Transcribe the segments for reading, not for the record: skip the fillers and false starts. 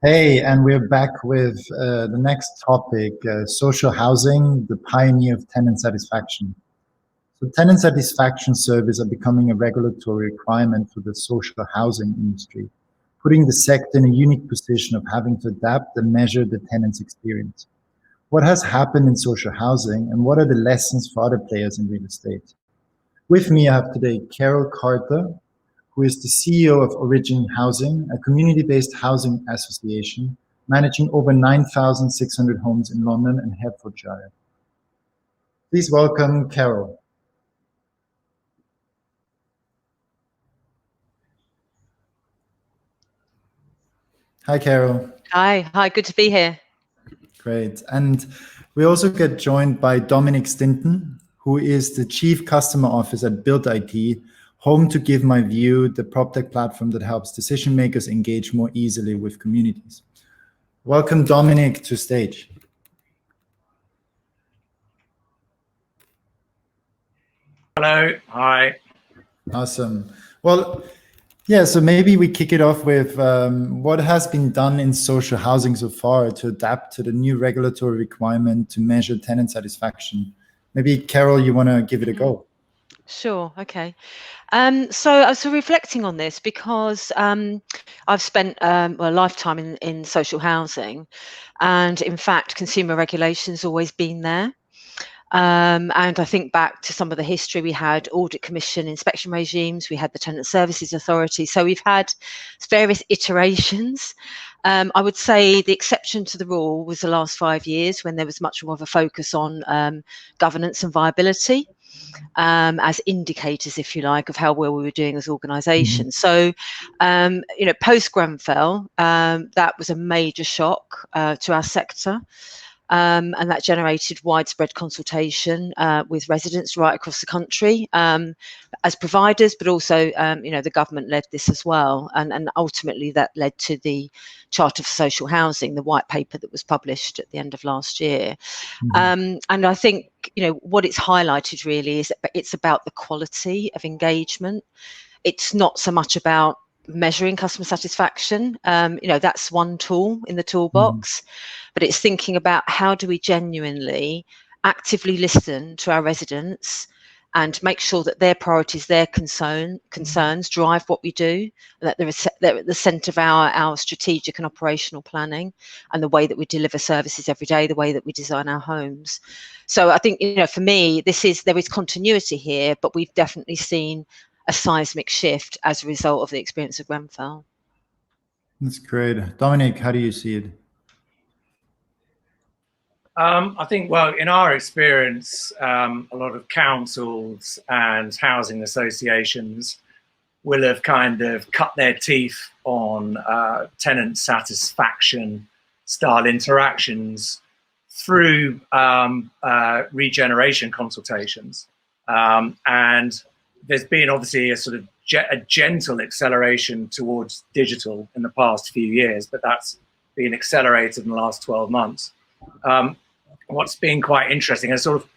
Hey, and we're back with the next topic, social housing, the pioneer of tenant satisfaction. So tenant satisfaction surveys are becoming a regulatory requirement for the social housing industry, putting the sector in a unique position of having to adapt and measure the tenant's experience. What has happened in social housing and what are the lessons for other players in real estate? With me, I have today Carol Carter, who is the CEO of Origin Housing, a community-based housing association managing over 9,600 homes in London and Hertfordshire. Please welcome Carol. Hi, Carol. Hi, good to be here. Great. And we also get joined by Dominic Stinton, who is the Chief Customer Officer at Build IT, home to Give My View, the PropTech platform that helps decision makers engage more easily with communities. Welcome, Dominic, to stage. Hello, hi. Awesome. Well, yeah, so maybe we kick it off with what has been done in social housing so far to adapt to the new regulatory requirement to measure tenant satisfaction. Maybe, Carol, you want to give it a go? Sure, okay. So I was reflecting on this because I've spent a lifetime in social housing, and in fact, consumer regulation's always been there. And I think back to some of the history. We had audit commission inspection regimes, we had the Tenant Services Authority. So we've had various iterations. I would say the exception to the rule was the last 5 years when there was much more of a focus on governance and viability as indicators, if you like, of how well we were doing as organisations. So, post Grenfell, that was a major shock to our sector. And that generated widespread consultation with residents right across the country as providers, but also, the government led this as well. And ultimately that led to the Charter for Social Housing, the white paper that was published at the end of last year. And I think, what it's highlighted really is that it's about the quality of engagement. It's not so much about measuring customer satisfaction. That's one tool in the toolbox, but it's thinking about how do we genuinely actively listen to our residents and make sure that their priorities, their concerns drive what we do, and that they're at the centre of our strategic and operational planning and the way that we deliver services every day, the way that we design our homes. So I think, for me, there is continuity here, but we've definitely seen a seismic shift as a result of the experience of Grenfell. That's great. Dominic, how do you see it? I think, well, in our experience, a lot of councils and housing associations will have kind of cut their teeth on tenant satisfaction style interactions through regeneration consultations. And there's been obviously a sort of a gentle acceleration towards digital in the past few years, but that's been accelerated in the last 12 months. What's been quite interesting, a sort of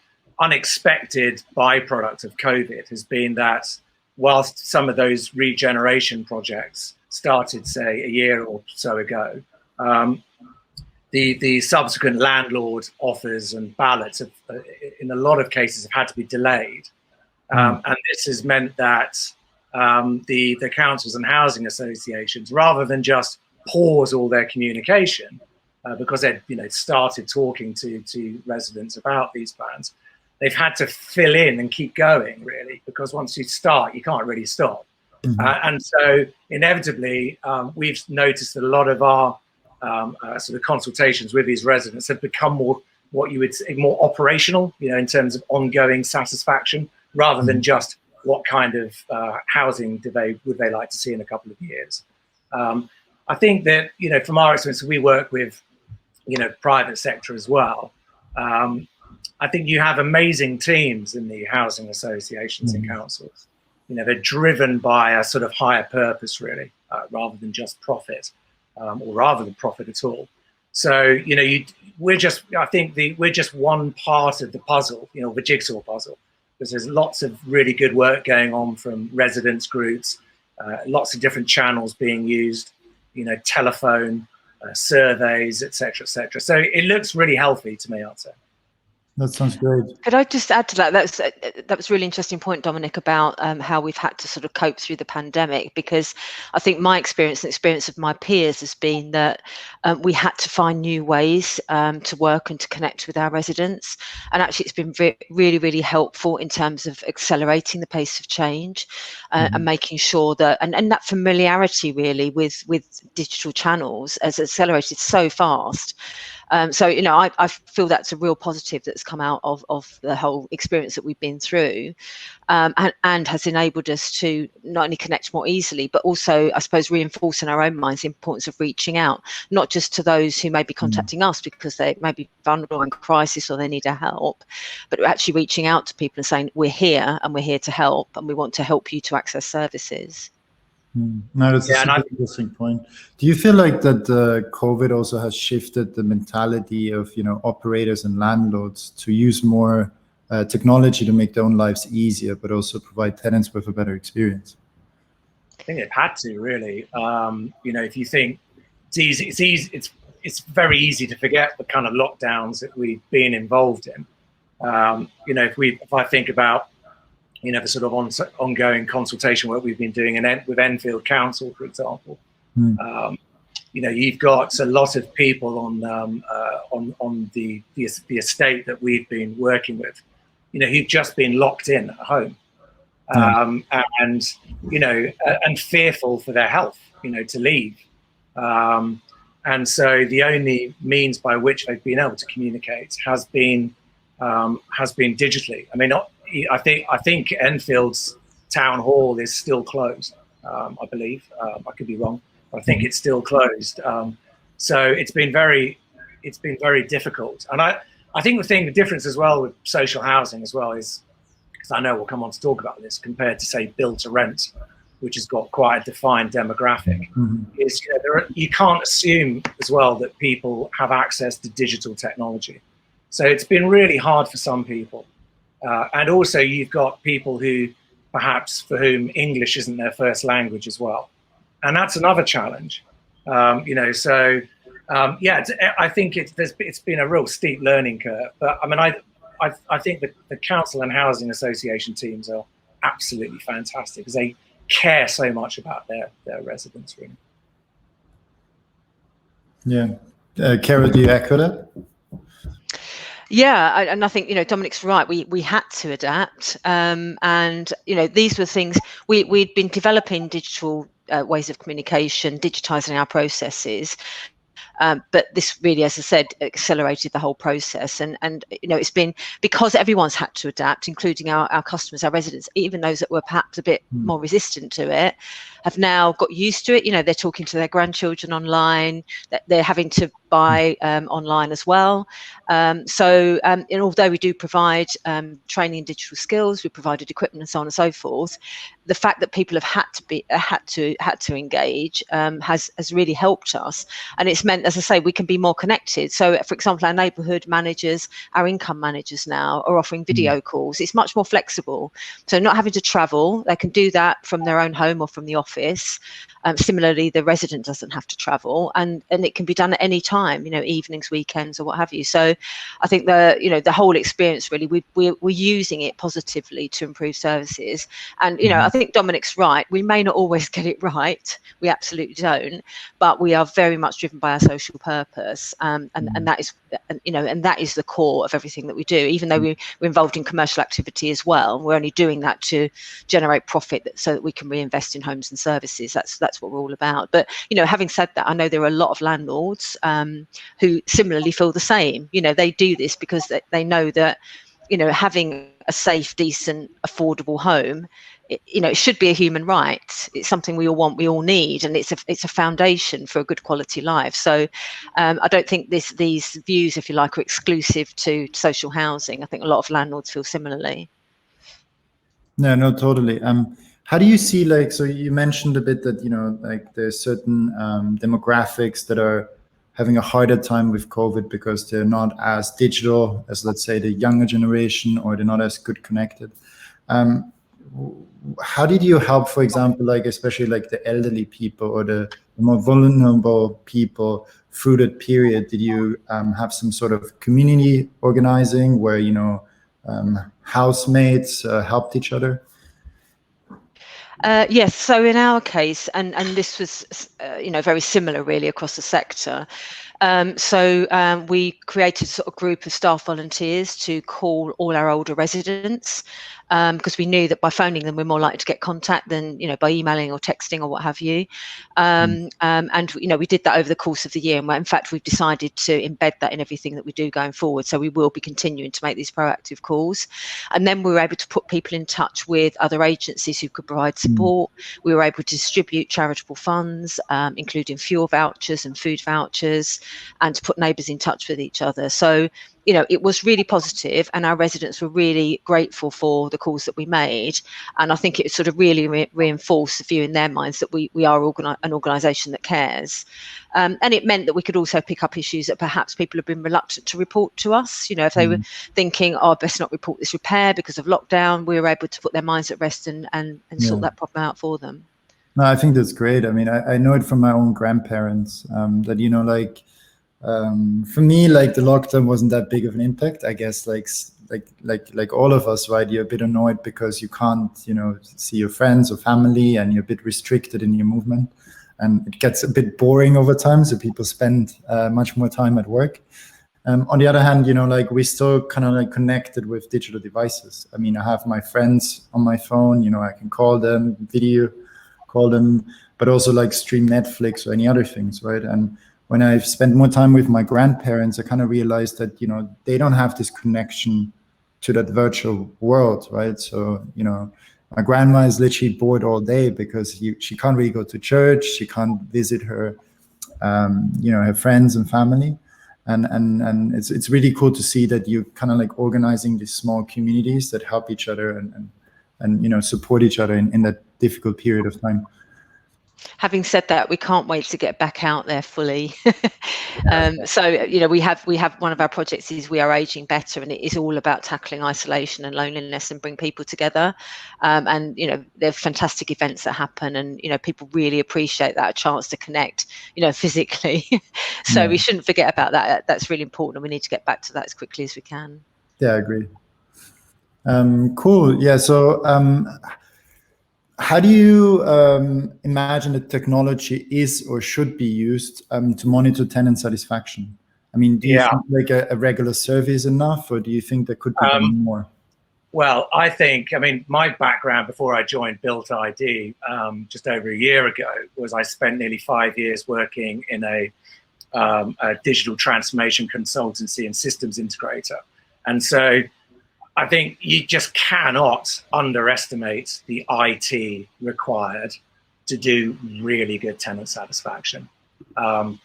unexpected byproduct of COVID has been that whilst some of those regeneration projects started, say, a year or so ago, the subsequent landlord offers and ballots have, in a lot of cases, have had to be delayed. And this has meant that the councils and housing associations, rather than just pause all their communication, because they'd started talking to residents about these plans, they've had to fill in and keep going, really, because once you start, you can't really stop. And so inevitably, we've noticed that a lot of our sort of consultations with these residents have become more, what you would say, more operational, in terms of ongoing satisfaction, rather than just what kind of housing would they like to see in a couple of years. I think that, from our experience, we work with, private sector as well. I think you have amazing teams in the housing associations and councils. They're driven by a sort of higher purpose, really, rather than just profit, or rather than profit at all. So, we're just one part of the puzzle, the jigsaw puzzle, because there's lots of really good work going on from residents groups, lots of different channels being used, telephone, surveys, etc., etc. So it looks really healthy to me, I'd say. That sounds great. Could I just add to that? That was a really interesting point, Dominic, about how we've had to sort of cope through the pandemic, because I think my experience and experience of my peers has been that we had to find new ways to work and to connect with our residents. And actually, it's been really, really helpful in terms of accelerating the pace of change and making sure that, and that familiarity really with digital channels has accelerated so fast. So, you know, I feel that's a real positive that's come out of the whole experience that we've been through, and has enabled us to not only connect more easily, but also, I suppose, reinforce in our own minds the importance of reaching out, not just to those who may be contacting us because they may be vulnerable in crisis or they need our help, but actually reaching out to people and saying, we're here and we're here to help and we want to help you to access services. No, that's a super interesting point. Do you feel like that COVID also has shifted the mentality of, you know, operators and landlords to use more technology to make their own lives easier, but also provide tenants with a better experience? I think they've had to, really. You know, if you think it's very easy to forget the kind of lockdowns that we've been involved in. You know, if I think about, you know, the sort of ongoing consultation work we've been doing with Enfield Council, for example. You know, you've got a lot of people on the estate that we've been working with, you know, who've just been locked in at home, and you know, and fearful for their health, you know, to leave. And so the only means by which they've been able to communicate has been digitally. I mean, I think Enfield's town hall is still closed. I believe I could be wrong, but I think it's still closed. So it's been very difficult. And I think the difference as well with social housing as well is, because I know we'll come on to talk about this, compared to say build to rent, which has got quite a defined demographic, is, you know, you can't assume as well that people have access to digital technology. So it's been really hard for some people. And also you've got people who perhaps for whom English isn't their first language as well. And that's another challenge. You know, so yeah, I think it's been a real steep learning curve. But I mean, I think the council and housing association teams are absolutely fantastic because they care so much about their residents, really. Yeah. Cara, do you echo that? Yeah, and I think, you know, Dominic's right. We had to adapt, and you know, these were things we'd been developing digital ways of communication, digitizing our processes. But this really, as I said, accelerated the whole process. And you know, it's been because everyone's had to adapt, including our customers, our residents, even those that were perhaps a bit more resistant to it, have now got used to it. You know, they're talking to their grandchildren online, they're having to buy online as well. And although we do provide training in digital skills, we provided equipment and so on and so forth, the fact that people have had to engage has really helped us. And it's meant, as I say, we can be more connected. So, for example, our neighbourhood managers, our income managers now are offering video calls. It's much more flexible. So not having to travel, they can do that from their own home or from the office. Similarly, the resident doesn't have to travel, and it can be done at any time, you know, evenings, weekends, or what have you. So I think the whole experience, really, we're using it positively to improve services. And, you know, I think Dominic's right. We may not always get it right. We absolutely don't. But we are very much driven by our social purpose. And that is, you know, and that is the core of everything that we do, even though we're involved in commercial activity as well. We're only doing that to generate profit so that we can reinvest in homes and services. That's what we're all about. But, you know, having said that, I know there are a lot of landlords who similarly feel the same. You know, they do this because they know that, you know, having a safe, decent, affordable home, you know, it should be a human right. It's something we all want, we all need, and it's a foundation for a good quality life. So I don't think these views, if you like, are exclusive to social housing. I think a lot of landlords feel similarly. No, totally. How do you see, like, so you mentioned a bit that, you know, like there's certain demographics that are having a harder time with COVID because they're not as digital as, let's say, the younger generation, or they're not as good connected. how did you help, for example, like especially like the elderly people or the more vulnerable people through that period? Did you have some sort of community organizing where, you know, housemates helped each other? Yes, so in our case, and this was, you know, very similar really across the sector. We created a sort of group of staff volunteers to call all our older residents, because we knew that by phoning them, we're more likely to get contact than, you know, by emailing or texting or what have you. And, you know, we did that over the course of the year. And in fact, we've decided to embed that in everything that we do going forward. So we will be continuing to make these proactive calls. And then we were able to put people in touch with other agencies who could provide support. We were able to distribute charitable funds, including fuel vouchers and food vouchers, and to put neighbours in touch with each other. So, you know, it was really positive, and our residents were really grateful for the calls that we made. And I think it sort of really reinforced the view in their minds that we are an organisation that cares. And it meant that we could also pick up issues that perhaps people have been reluctant to report to us. You know, if they were thinking, oh, I best not report this repair because of lockdown, we were able to put their minds at rest and sort that problem out for them. No, I think that's great. I mean, I know it from my own grandparents, that, you know, like, for me, like the lockdown wasn't that big of an impact. I guess like all of us, right? You're a bit annoyed because you can't, you know, see your friends or family, and you're a bit restricted in your movement, and it gets a bit boring over time. So people spend much more time at work. On the other hand, you know, like we still kind of like connected with digital devices. I mean, I have my friends on my phone, you know, I can call them, video call them, but also like stream Netflix or any other things, right? And when I've spent more time with my grandparents, I kind of realized that, you know, they don't have this connection to that virtual world, right? So, you know, my grandma is literally bored all day because she can't really go to church. She can't visit her, you know, her friends and family. And it's really cool to see that you're kind of like organizing these small communities that help each other and you know, support each other in that difficult period of time. Having said that, we can't wait to get back out there fully. So, you know, we have one of our projects is We Are Aging Better, and it is all about tackling isolation and loneliness and bring people together. And, you know, there are fantastic events that happen, and, you know, people really appreciate that, a chance to connect, you know, physically. So we shouldn't forget about that. That's really important, and we need to get back to that as quickly as we can. Yeah, I agree. Cool. Yeah. So, how do you imagine that technology is or should be used to monitor tenant satisfaction? I mean, do you think like a regular survey is enough, or do you think there could be done more? Well, I think, I mean, my background before I joined Built ID just over a year ago was I spent nearly 5 years working in a digital transformation consultancy and systems integrator. And so I think you just cannot underestimate the IT required to do really good tenant satisfaction. I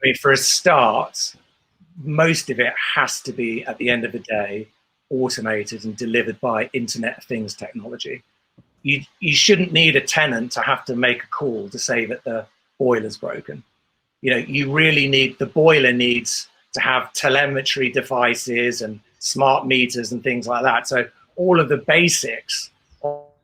mean, for a start, most of it has to be, at the end of the day, automated and delivered by Internet of Things technology. You shouldn't need a tenant to have to make a call to say that the boiler's broken. You know, you really need, the boiler needs to have telemetry devices and smart meters and things like that. So all of the basics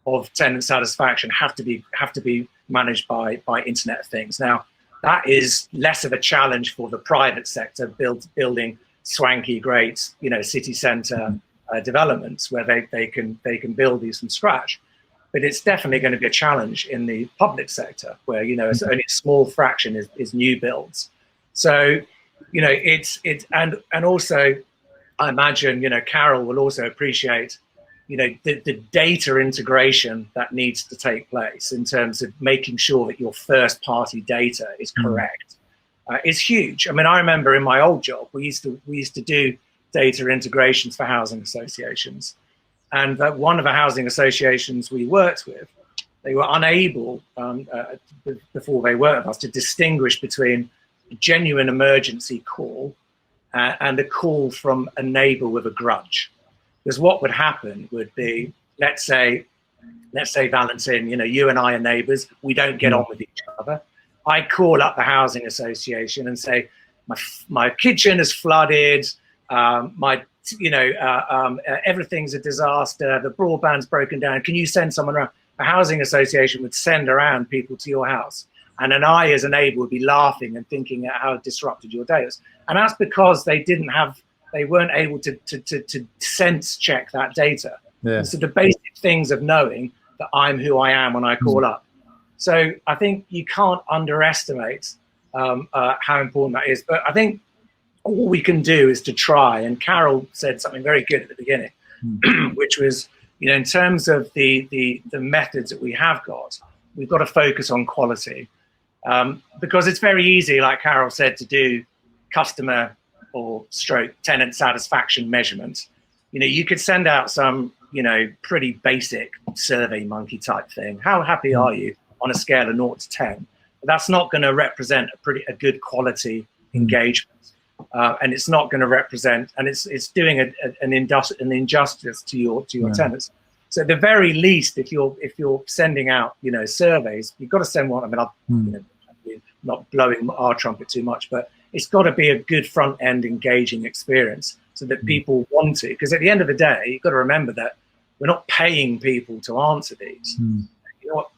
of tenant satisfaction have to be managed by Internet of Things. Now, that is less of a challenge for the private sector building swanky, great, you know, city centre developments where they can build these from scratch. But it's definitely going to be a challenge in the public sector where, you know, it's only a small fraction is new builds. So, you know, and also, I imagine, you know, Carol will also appreciate, you know, the data integration that needs to take place in terms of making sure that your first party data is correct. Is huge. I mean, I remember in my old job, we used to do data integrations for housing associations. And one of the housing associations we worked with, they were unable, before they worked with us, to distinguish between a genuine emergency call and a call from a neighbor with a grudge. Because what would happen would be, let's say Valentin, you know, you and I are neighbors, we don't get on with each other. I call up the housing association and say, my kitchen is flooded, my everything's a disaster, the broadband's broken down, can you send someone around? A housing association would send around people to your house, and an I as a neighbour would be laughing and thinking at how disrupted your day is. And that's because they weren't able to sense check that data. Yeah. So the basic things of knowing that I'm who I am when I call up. So I think you can't underestimate how important that is. But I think all we can do is to try. And Carol said something very good at the beginning, which was, in terms of the methods that we have got, we've got to focus on quality. Because it's very easy, like Carol said, to do customer or stroke tenant satisfaction measurement. You could send out some, pretty basic Survey Monkey type thing. How happy are you on a scale of 0 to 10? But that's not going to represent a good quality engagement. And it's not going to represent, and it's doing an injustice to your tenants. So at the very least, if you're sending out, surveys, you've got to send one. I mean, I'm not blowing our trumpet too much, but it's got to be a good front end engaging experience so that people want to. Because at the end of the day, you've got to remember that we're not paying people to answer these.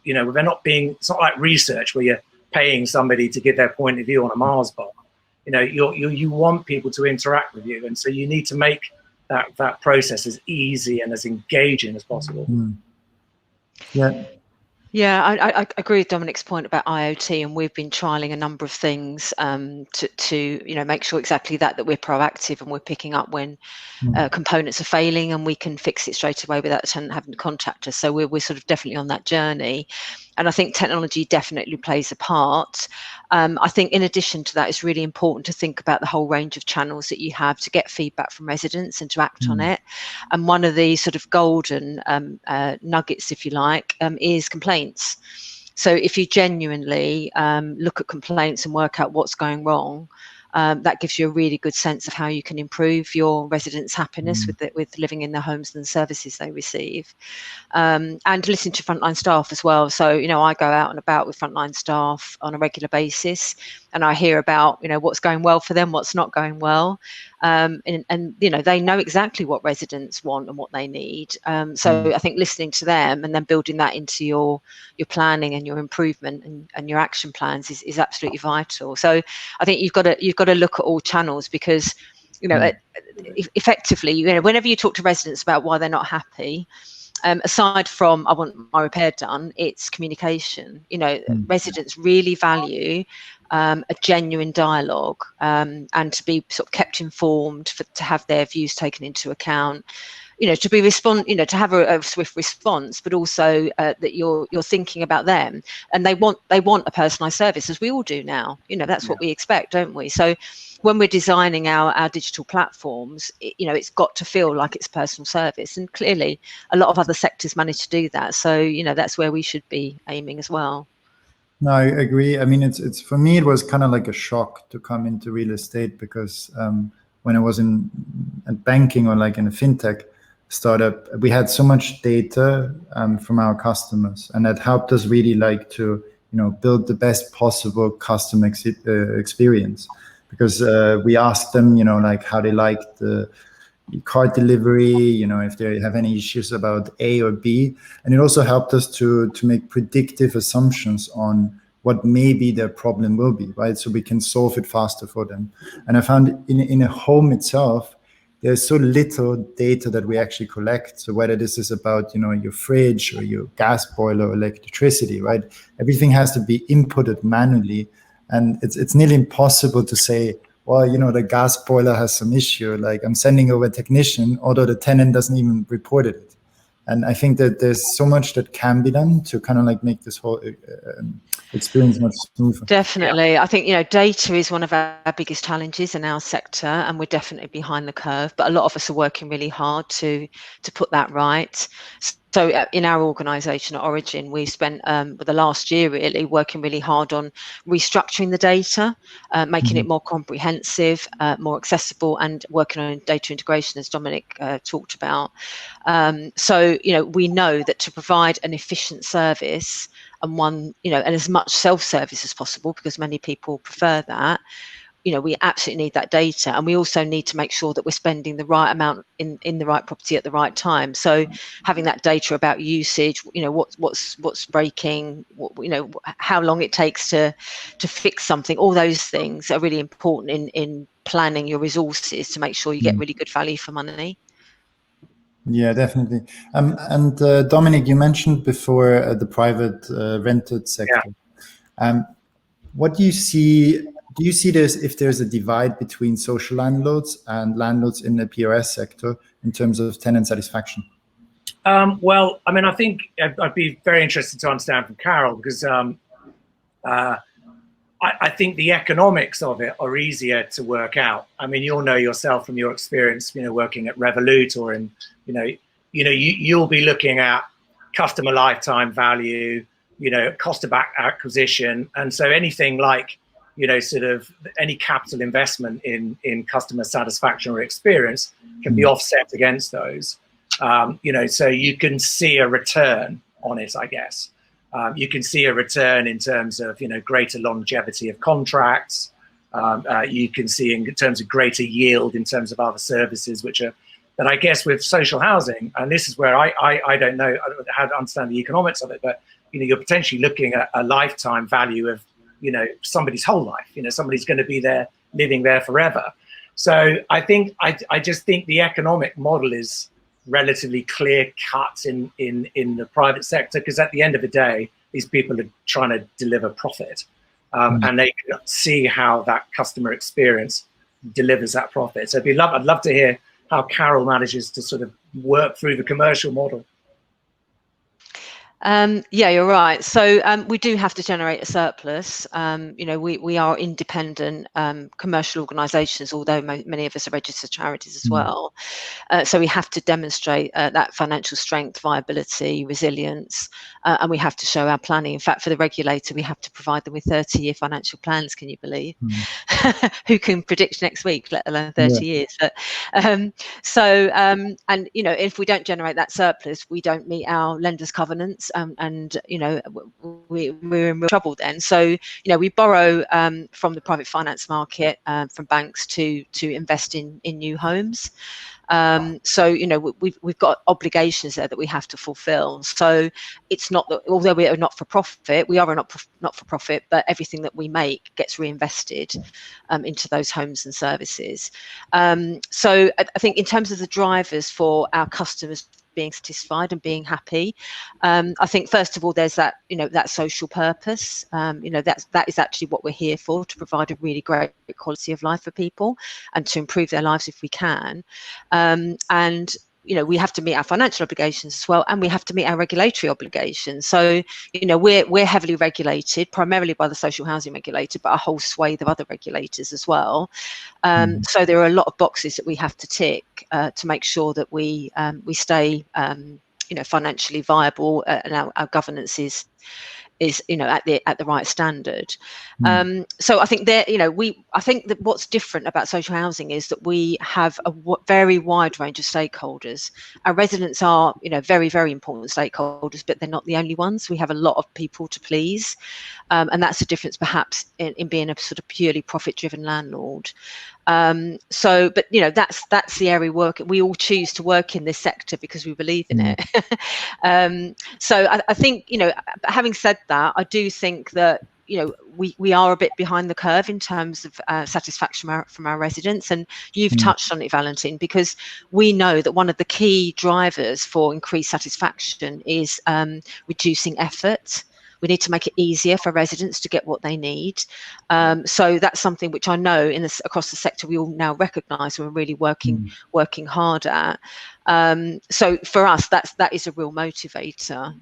They're not being. It's not like research where you're paying somebody to give their point of view on a Mars bar. You want people to interact with you, and so you need to make that process as easy and as engaging as possible. Yeah, I agree with Dominic's point about IoT, and we've been trialing a number of things to make sure exactly that we're proactive and we're picking up when components are failing, and we can fix it straight away without the tenant having to contact us. So we're sort of definitely on that journey, and I think technology definitely plays a part. I think in addition to that, it's really important to think about the whole range of channels that you have to get feedback from residents and to act on it. And one of the sort of golden nuggets, if you like, is complaints. So if you genuinely look at complaints and work out what's going wrong, that gives you a really good sense of how you can improve your residents' happiness with living in their homes and the services they receive, and listen to frontline staff as well. So I go out and about with frontline staff on a regular basis, and I hear about what's going well for them, what's not going well, and they know exactly what residents want and what they need. So I think listening to them and then building that into your planning and your improvement and your action plans is absolutely vital. So I think you've got to look at all channels, because effectively, whenever you talk to residents about why they're not happy, aside from I want my repair done, it's communication. Residents really value a genuine dialogue, and to be sort of kept informed, to have their views taken into account, to be to have a swift response, but also that you're thinking about them, and they want a personalised service, as we all do now. That's what we expect, don't we? So when we're designing our digital platforms, it's got to feel like it's personal service, and clearly a lot of other sectors manage to do that. So that's where we should be aiming as well. No, I agree. I mean, it's for me, it was kind of like a shock to come into real estate, because when I was in banking or like in a fintech startup, we had so much data from our customers, and that helped us really like to build the best possible customer experience, because we asked them like how they liked the card delivery, if they have any issues about A or B, and it also helped us to make predictive assumptions on what maybe their problem will be, right? So we can solve it faster for them. And I found in a home itself, there's so little data that we actually collect. So whether this is about your fridge or your gas boiler or electricity, right? Everything has to be inputted manually, and it's nearly impossible to say, well, the gas boiler has some issue, like I'm sending over a technician, although the tenant doesn't even report it. And I think that there's so much that can be done to kind of like make this whole experience much smoother. Definitely. I think, data is one of our biggest challenges in our sector, and we're definitely behind the curve, but a lot of us are working really hard to put that right. So in our organisation at Origin, we've spent the last year really working really hard on restructuring the data, making it more comprehensive, more accessible, and working on data integration, as Dominic talked about. So we know that to provide an efficient service and one, and as much self-service as possible, because many people prefer that, we absolutely need that data, and we also need to make sure that we're spending the right amount in the right property at the right time. So having that data about usage, what's breaking, how long it takes to fix something, all those things are really important in planning your resources to make sure you get really good value for money. Yeah, definitely. And Dominic, you mentioned before the private rented sector. What do you see? Do you see if there's a divide between social landlords and landlords in the PRS sector in terms of tenant satisfaction? Well, I mean, I think I'd be very interested to understand from Carol, because I think the economics of it are easier to work out. I mean, you'll know yourself from your experience, working at Revolut, or you'll be looking at customer lifetime value, cost of acquisition, and so anything like, sort of any capital investment in customer satisfaction or experience can be offset against those. So you can see a return on it, I guess. You can see a return in terms of, greater longevity of contracts. You can see in terms of greater yield in terms of other services, which are, but I guess with social housing, and this is where I don't know how to understand the economics of it, but, you're potentially looking at a lifetime value of, somebody's whole life. Somebody's going to be there, living there forever. So I just think the economic model is relatively clear cut in the private sector, because at the end of the day, these people are trying to deliver profit, and they can see how that customer experience delivers that profit. So I'd love to hear how Carol manages to sort of work through the commercial model. Yeah, you're right. So we do have to generate a surplus. We are independent commercial organisations, although many of us are registered charities as well. So we have to demonstrate that financial strength, viability, resilience, and we have to show our planning. In fact, for the regulator, we have to provide them with 30-year financial plans. Can you believe? Who can predict next week, let alone 30 years? But, and if we don't generate that surplus, we don't meet our lenders' covenants. We're in real trouble then. So, we borrow from the private finance market, from banks to invest in new homes. So, we've got obligations there that we have to fulfill. So it's not that, although we are not for profit, we are not for profit, but everything that we make gets reinvested into those homes and services. So I think in terms of the drivers for our customers being satisfied and being happy, I think first of all there's that that social purpose. That is actually what we're here for, to provide a really great quality of life for people and to improve their lives if we can. And we have to meet our financial obligations as well, and we have to meet our regulatory obligations. So we're heavily regulated, primarily by the social housing regulator, but a whole swathe of other regulators as well. So there are a lot of boxes that we have to tick to make sure that we stay financially viable, and our governance is at the right standard. So I think I think that what's different about social housing is that we have a very wide range of stakeholders. Our residents are very, very important stakeholders, but they're not the only ones. We have a lot of people to please, and that's the difference perhaps in being a sort of purely profit-driven landlord. But that's the area we all choose to work in this sector because we believe in it. So I think having said that, I do think that we are a bit behind the curve in terms of satisfaction from our residents, and you've touched on it, Valentin, because we know that one of the key drivers for increased satisfaction is reducing effort. We need to make it easier for residents to get what they need. So that's something which I know across the sector we all now recognise we're really working hard at. So for us, that is a real motivator.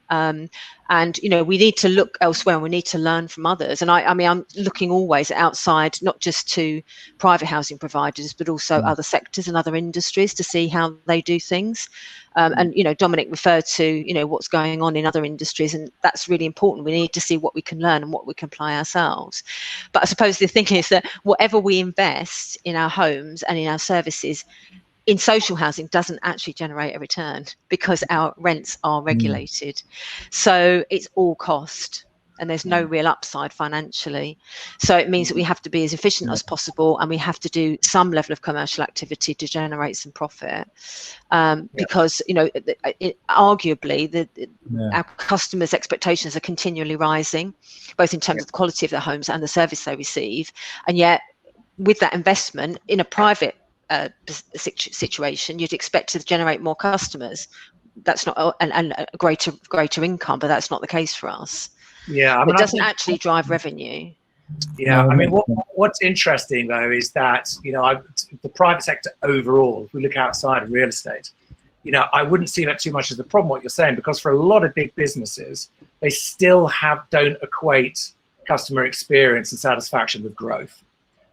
And we need to look elsewhere, and we need to learn from others. And I mean, I'm looking always outside, not just to private housing providers, but also other sectors and other industries to see how they do things. And Dominic referred to what's going on in other industries, and that's really important. We need to see what we can learn and what we can apply ourselves. But I suppose the thing is that whatever we invest in our homes and in our services in social housing doesn't actually generate a return because our rents are regulated. So it's all cost. and there's no real upside financially. So it means that we have to be as efficient as possible, and we have to do some level of commercial activity to generate some profit, because arguably our customers' expectations are continually rising, both in terms of the quality of their homes and the service they receive. And yet with that investment in a private situation, you'd expect to generate more customers. That's not and a greater income, but that's not the case for us. Yeah, it doesn't actually drive revenue. Yeah, I mean, what's interesting though is that the private sector overall, if we look outside of real estate, I wouldn't see that too much as a problem. What you're saying, because for a lot of big businesses, they still don't equate customer experience and satisfaction with growth.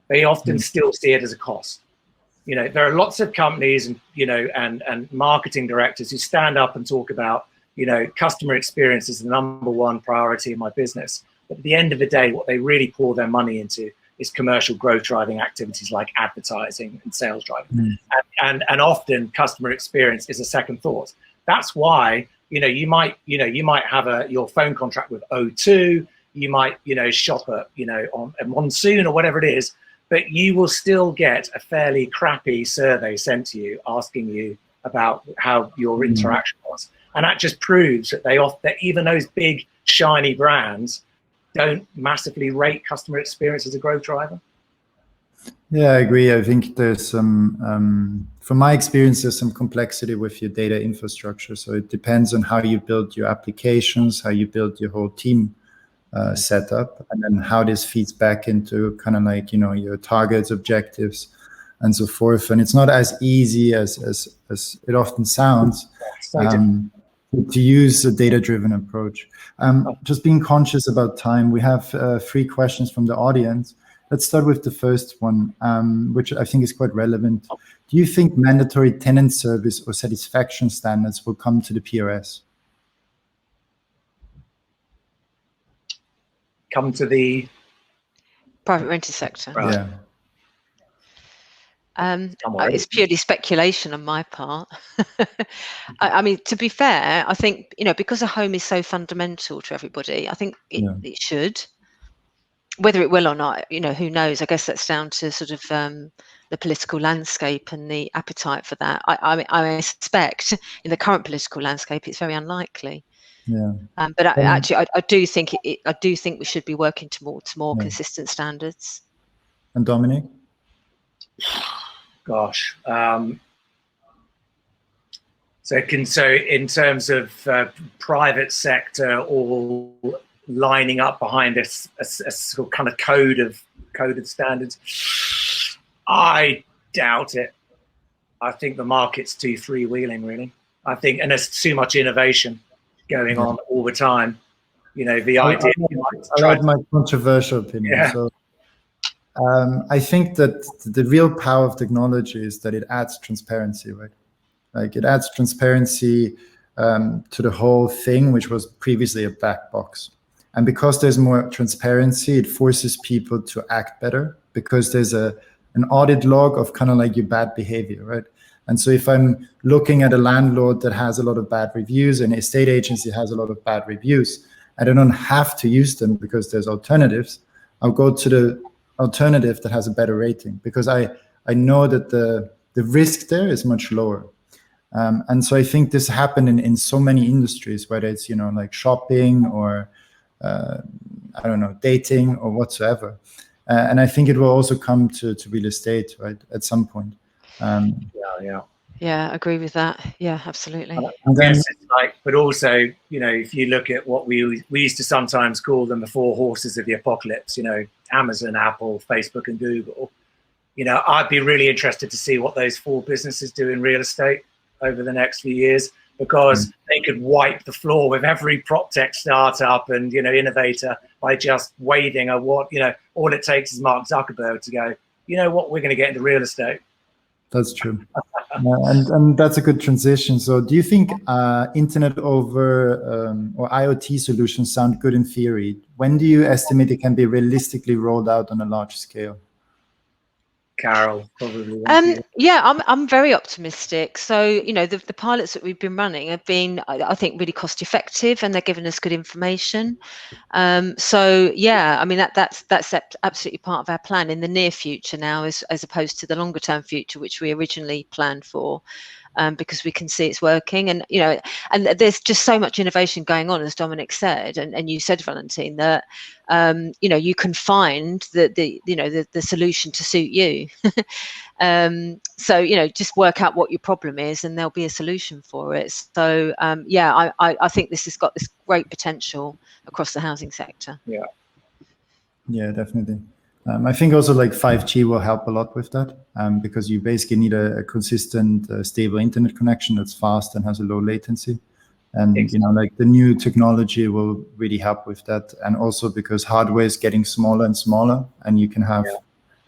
They often still see it as a cost. There are lots of companies and marketing directors who stand up and talk about, customer experience is the #1 priority in my business. But at the end of the day, what they really pour their money into is commercial growth driving activities like advertising and sales driving. And often customer experience is a second thought. That's why, you might have your phone contract with O2, you might, shop at, on a Monsoon or whatever it is, but you will still get a fairly crappy survey sent to you asking you about how your interaction was. And that just proves that that even those big shiny brands don't massively rate customer experience as a growth driver. Yeah, I agree. I think there's some, from my experience, there's some complexity with your data infrastructure. So it depends on how you build your applications, how you build your whole team setup, and then how this feeds back into kind of like, your targets, objectives, and so forth. And it's not as easy as it often sounds to use a data-driven approach. Just being conscious about time, we have 3 questions from the audience. Let's start with the first one, which I think is quite relevant. Do you think mandatory tenant service or satisfaction standards will come to the PRS? Come to the private rented sector? Right. Yeah. It's purely speculation on my part. I mean, to be fair, I think, because a home is so fundamental to everybody, I think it should. Whether it will or not, who knows? I guess that's down to sort of the political landscape and the appetite for that. I suspect in the current political landscape, it's very unlikely. Yeah. But actually, I do think we should be working towards more consistent standards. And Dominic? Gosh. So in terms of private sector all lining up behind a sort of kind of coded standards, I doubt it. I think the market's too freewheeling, really. I think, and there's too much innovation going on all the time. The idea. I like my controversial opinion. Yeah. So, I think that the real power of technology is that it adds transparency, right? Like it adds transparency to the whole thing, which was previously a black box. And because there's more transparency, it forces people to act better because there's an audit log of kind of like your bad behavior, right? And so if I'm looking at a landlord that has a lot of bad reviews and an estate agency has a lot of bad reviews, and I don't have to use them because there's alternatives, I'll go to the alternative that has a better rating because I know that the risk there is much lower. And so I think this happened in so many industries, whether it's, like shopping or, I don't know, dating or whatsoever. And I think it will also come to real estate, right, at some point. Yeah, I agree with that. Yeah, absolutely. And then, yes, it's like, but also, if you look at what we used to sometimes call them the 4 horses of the apocalypse, Amazon, Apple, Facebook, and Google. I'd be really interested to see what those 4 businesses do in real estate over the next few years, because they could wipe the floor with every prop tech startup and innovator by just waving all it takes is Mark Zuckerberg to go, we're going to get into real estate. That's true. And that's a good transition. So do you think internet over or IoT solutions sound good in theory? When do you estimate it can be realistically rolled out on a large scale? Carol, probably. Yeah, I'm very optimistic. So, you know, the pilots that we've been running have been, I think, really cost effective, and they're giving us good information. So yeah, I mean that's absolutely part of our plan in the near future now, as opposed to the longer term future, which we originally planned for. Because we can see it's working, and you know, and there's just so much innovation going on, as Dominic said, and you said, Valentine, that you know, you can find the solution to suit you. So you know, just work out what your problem is, and there'll be a solution for it. So yeah, I think this has got this great potential across the housing sector. Yeah, definitely. I think also like 5G will help a lot with that, because you basically need a consistent, stable internet connection that's fast and has a low latency. And, you know, like the new technology will really help with that. And also because hardware is getting smaller and smaller, and you can have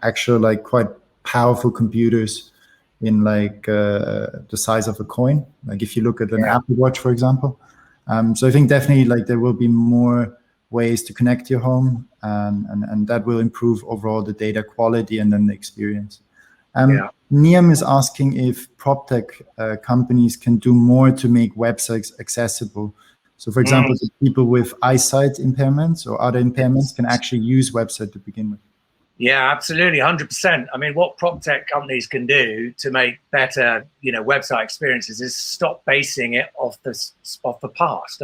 actual like quite powerful computers in like the size of a coin. Like if you look at an Apple Watch, for example. So I think definitely like there will be more ways to connect your home, and that will improve overall the data quality and then the experience. Niam is asking if PropTech companies can do more to make websites accessible. So for example, the people with eyesight impairments or other impairments can actually use website to begin with. Yeah, absolutely, 100%. I mean, what PropTech companies can do to make better, you know, website experiences is stop basing it off the past.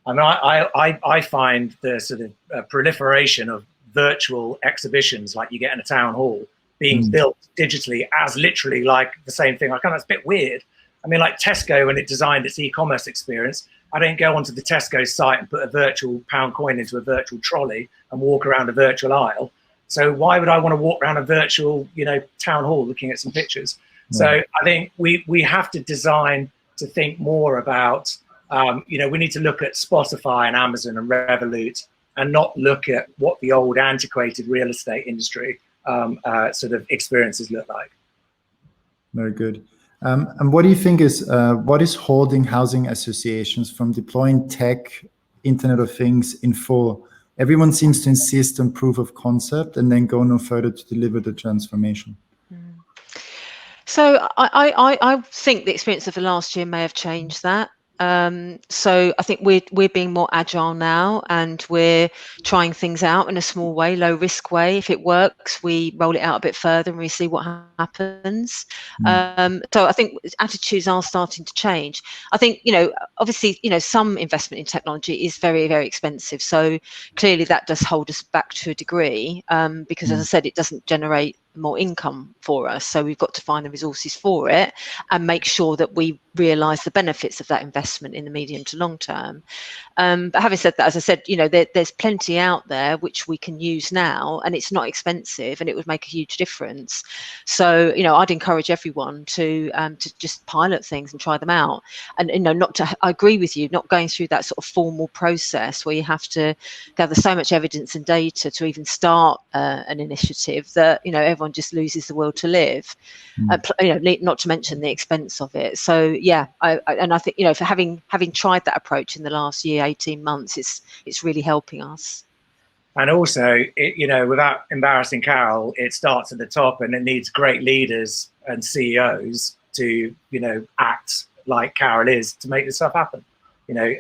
I find the sort of proliferation of virtual exhibitions like you get in a town hall being built digitally as literally like the same thing. I kind of, it's a bit weird. I mean, like Tesco, when it designed its e-commerce experience, I don't go onto the Tesco site and put a virtual pound coin into a virtual trolley and walk around a virtual aisle. So why would I want to walk around a virtual, you know, town hall looking at some pictures? So I think we have to design to think more about, you know, we need to look at Spotify and Amazon and Revolut and not look at what the old antiquated real estate industry sort of experiences look like. Very good. And what do you think is, what is holding housing associations from deploying tech, Internet of Things in full? Everyone seems to insist on proof of concept and then go no further to deliver the transformation. So I think the experience of the last year may have changed that. So I think we're being more agile now, and we're trying things out in a small way, low risk way. If it works, we roll it out a bit further and we see what happens. So I think attitudes are starting to change. I think, you know, obviously, you know, some investment in technology is very, very expensive. So clearly that does hold us back to a degree, because as I said, it doesn't generate more income for us. So we've got to find the resources for it and make sure that we realise the benefits of that investment in the medium to long term. But having said that, as I said, you know, there's plenty out there which we can use now, and it's not expensive, and it would make a huge difference. So, you know, I'd encourage everyone to just pilot things and try them out. And, you know, I agree with you, not going through that sort of formal process where you have to gather so much evidence and data to even start an initiative that, you know, everyone just loses the will to live. You know, not to mention the expense of it. So yeah, I think, you know, for having tried that approach in the last year, 18 months, it's really helping us. And also, you know, without embarrassing Carol, it starts at the top, and it needs great leaders and CEOs to, you know, act like Carol is to make this stuff happen. You know,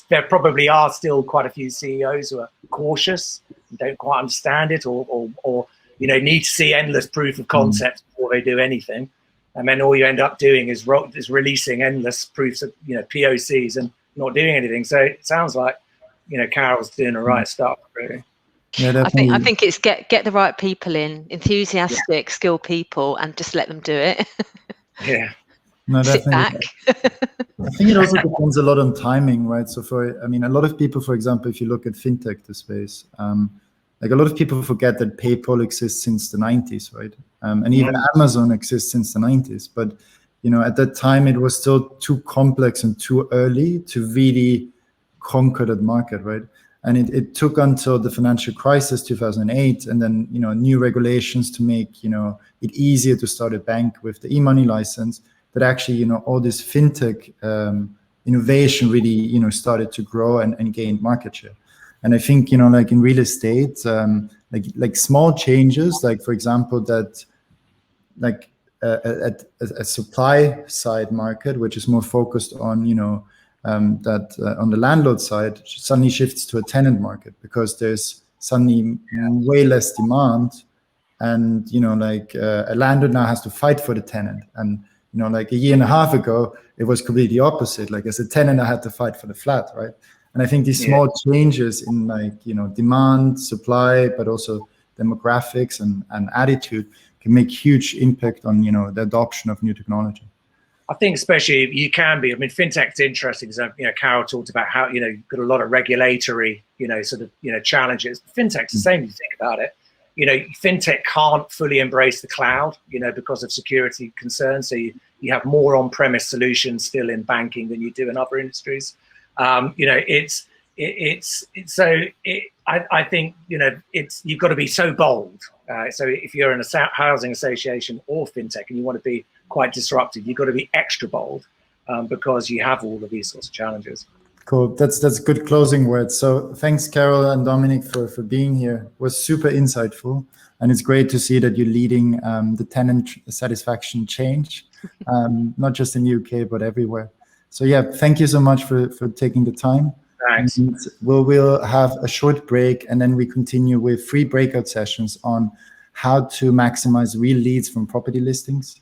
there probably are still quite a few CEOs who are cautious and don't quite understand it, or you know, need to see endless proof of concept before they do anything. And then all you end up doing is releasing endless proofs of, you know, POCs and not doing anything. So it sounds like, you know, Carol's doing the right stuff, really. Yeah, I think it's get the right people in, enthusiastic, skilled people, and just let them do it. Yeah. No, sit back. I think it also depends a lot on timing, right? So I mean, a lot of people, for example, if you look at fintech, the space, like a lot of people forget that PayPal exists since the 90s, right? And even Amazon exists since the 90s. But, you know, at that time, it was still too complex and too early to really conquer that market, right? And it took until the financial crisis, 2008, and then, you know, new regulations to make, you know, it easier to start a bank with the e-money license, that actually, you know, all this fintech innovation really, you know, started to grow and gain market share. And I think, you know, like in real estate, like small changes, like for example, that like a supply side market, which is more focused on, that on the landlord side suddenly shifts to a tenant market because there's suddenly way less demand. And, a landlord now has to fight for the tenant. And, like a year and a half ago, it was completely opposite. Like as a tenant, I had to fight for the flat, right? And I think these small changes in demand, supply, but also demographics and attitude can make huge impact on, the adoption of new technology. I think especially you can be, I mean, fintech's interesting because, Carol talked about how, you've got a lot of regulatory, challenges. Fintech's the same, if you think about it. Fintech can't fully embrace the cloud, because of security concerns. So you have more on-premise solutions still in banking than you do in other industries. I think, you've got to be so bold. So if you're in a housing association or fintech and you want to be quite disruptive, you've got to be extra bold because you have all of these sorts of challenges. Cool. That's good closing words. So thanks, Carol and Dominic, for being here. It was super insightful. And it's great to see that you're leading the tenant satisfaction change, not just in the UK, but everywhere. So yeah, thank you so much for taking the time. Thanks. And we'll have a short break and then we continue with 3 breakout sessions on how to maximize real leads from property listings,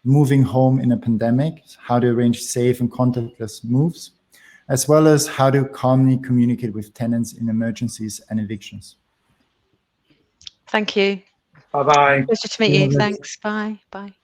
moving home in a pandemic, how to arrange safe and contactless moves, as well as how to calmly communicate with tenants in emergencies and evictions. Thank you. Bye-bye. Pleasure to meet you. Thanks. Bye. Bye.